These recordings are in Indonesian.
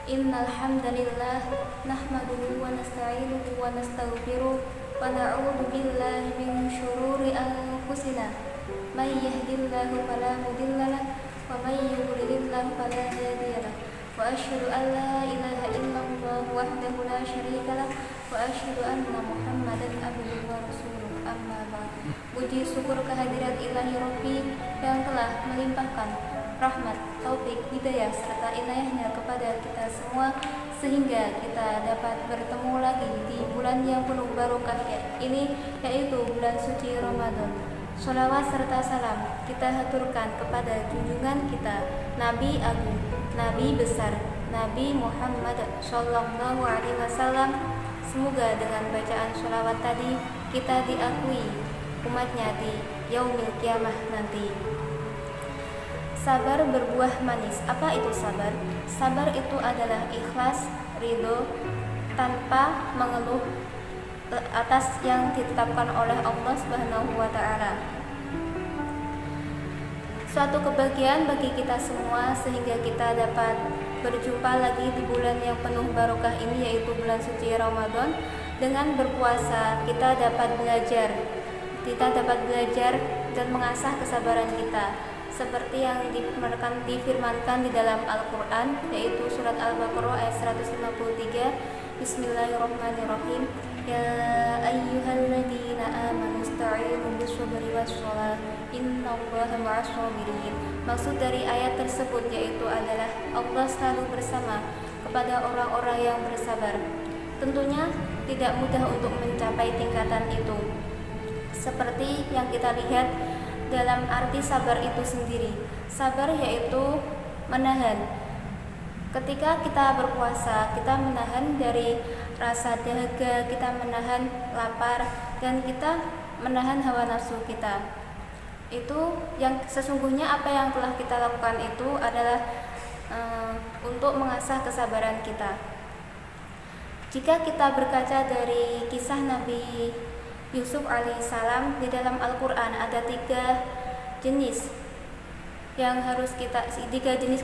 Innal hamdalillah nahmaduhu wa nasta'inuhu wa nastaghfiruh wa na'udzu billahi min syururi anfusina. May yahdihillahu fala mudilla lahu wa may yudlilillahu fala hadiya lahu. Wa asyhadu an la ilaha illallah wahdahu la syarika lahu wa asyhadu anna Muhammadan abduhu wa rasuluh. Amma ba'd. Puji syukur kehadirat Ilahi Rabbi yang telah melimpahkan rahmat, taufik, hidayah, serta inayahnya kepada kita semua sehingga kita dapat bertemu lagi di bulan yang penuh barokah ini, yaitu bulan suci Ramadan. Sholawat serta salam kita haturkan kepada junjungan kita, Nabi Agung, Nabi besar, Nabi Muhammad Sallallahu Alaihi Wasallam. Semoga dengan bacaan sholawat tadi kita diakui umatnya di yaumil kiamah nanti. Sabar berbuah manis. Apa itu sabar? Sabar itu adalah ikhlas, ridho, tanpa mengeluh atas yang ditetapkan oleh Allah Subhanahu wa Ta'ala. Suatu kebahagiaan bagi kita semua sehingga kita dapat berjumpa lagi di bulan yang penuh barokah ini, yaitu bulan suci Ramadan. Dengan berpuasa kita dapat belajar dan mengasah kesabaran kita, seperti yang difirmankan di dalam Al-Quran, yaitu surat Al-Baqarah ayat 153. Bismillahirrahmanirrahim. Ya ayyuhalladzina amanu ista'inu bis-sabri was-shalah innallaha ma'as sabirin. Maksud dari ayat tersebut yaitu adalah Allah selalu bersama kepada orang-orang yang bersabar. Tentunya tidak mudah untuk mencapai tingkatan itu, seperti yang kita lihat dalam arti sabar itu sendiri. Sabar yaitu menahan. Ketika kita berpuasa, kita menahan dari rasa dahaga, kita menahan lapar, dan kita menahan hawa nafsu kita. Itu yang sesungguhnya apa yang telah kita lakukan itu adalah untuk mengasah kesabaran kita. Jika kita berkaca dari kisah Nabi Yusuf alaihissalam, di dalam Al-Quran ada tiga jenis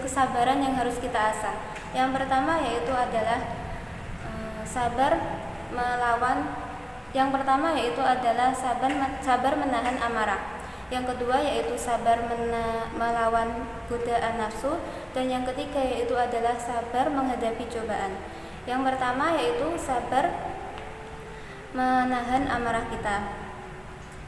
kesabaran yang harus kita asah. Yang pertama yaitu adalah sabar menahan amarah. Yang kedua yaitu sabar melawan godaan nafsu, dan yang ketiga yaitu adalah sabar menghadapi cobaan. Yang pertama yaitu sabar menahan amarah kita.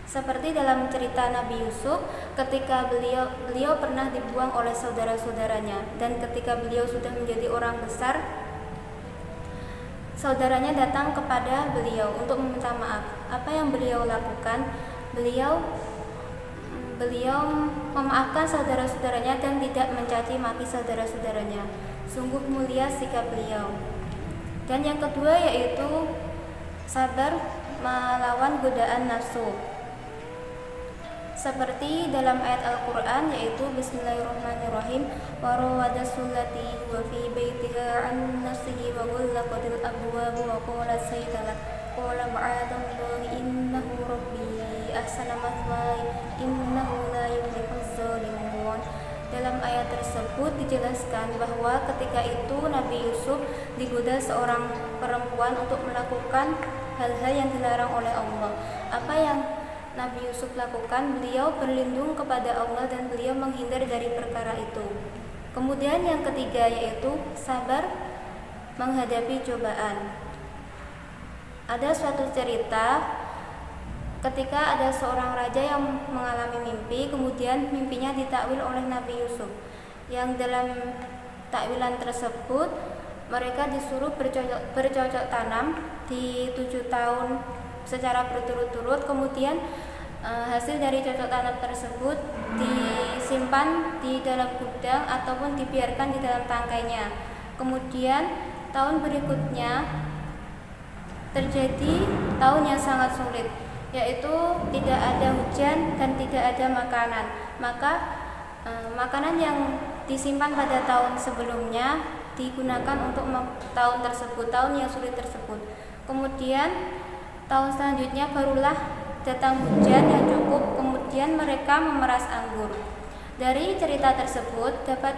Seperti dalam cerita Nabi Yusuf, ketika beliau pernah dibuang oleh saudara-saudaranya, dan ketika beliau sudah menjadi orang besar, saudaranya datang kepada beliau untuk meminta maaf. Apa yang beliau lakukan? Beliau memaafkan saudara-saudaranya dan tidak mencaci maki saudara-saudaranya. Sungguh mulia sikap beliau. Dan yang kedua yaitu sabar melawan godaan nafsu, seperti dalam ayat Al-Quran yaitu Bismillahirrahmanirrahim. Wa rawadasullati wa fi baitiha an nafsihi wa ghallaqatil abwab wa qalat sayyidalat qala ma'adallahi innahu rabbi ahsana mathwaya innahu la yuflihuz zalimun. Dalam ayat tersebut dijelaskan bahwa ketika itu Nabi Yusuf digoda seorang perempuan untuk melakukan hal-hal yang dilarang oleh Allah. Apa yang Nabi Yusuf lakukan? Beliau berlindung kepada Allah dan beliau menghindar dari perkara itu. Kemudian yang ketiga yaitu sabar menghadapi cobaan. Ada suatu cerita ketika ada seorang raja yang mengalami mimpi, kemudian mimpinya ditakwil oleh Nabi Yusuf. Yang dalam takwilan tersebut mereka disuruh bercocok tanam di 7 tahun secara berturut-turut. Kemudian hasil dari cocok tanam tersebut disimpan di dalam gudang ataupun dibiarkan di dalam tangkainya. Kemudian tahun berikutnya terjadi tahun yang sangat sulit, yaitu tidak ada hujan dan tidak ada makanan. Maka makanan yang disimpan pada tahun sebelumnya digunakan untuk tahun tersebut, tahun yang sulit tersebut. Kemudian tahun selanjutnya barulah datang hujan yang cukup, kemudian mereka memeras anggur. Dari cerita tersebut dapat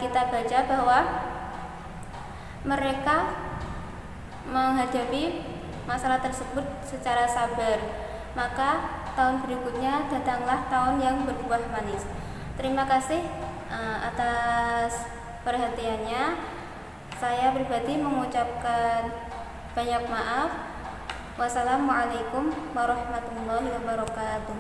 kita baca bahwa Mereka menghadapi masalah tersebut secara sabar. Maka tahun berikutnya datanglah tahun yang berbuah manis. Terima kasih atas perhatiannya. Saya pribadi mengucapkan banyak maaf. Wassalamualaikum warahmatullahi wabarakatuh.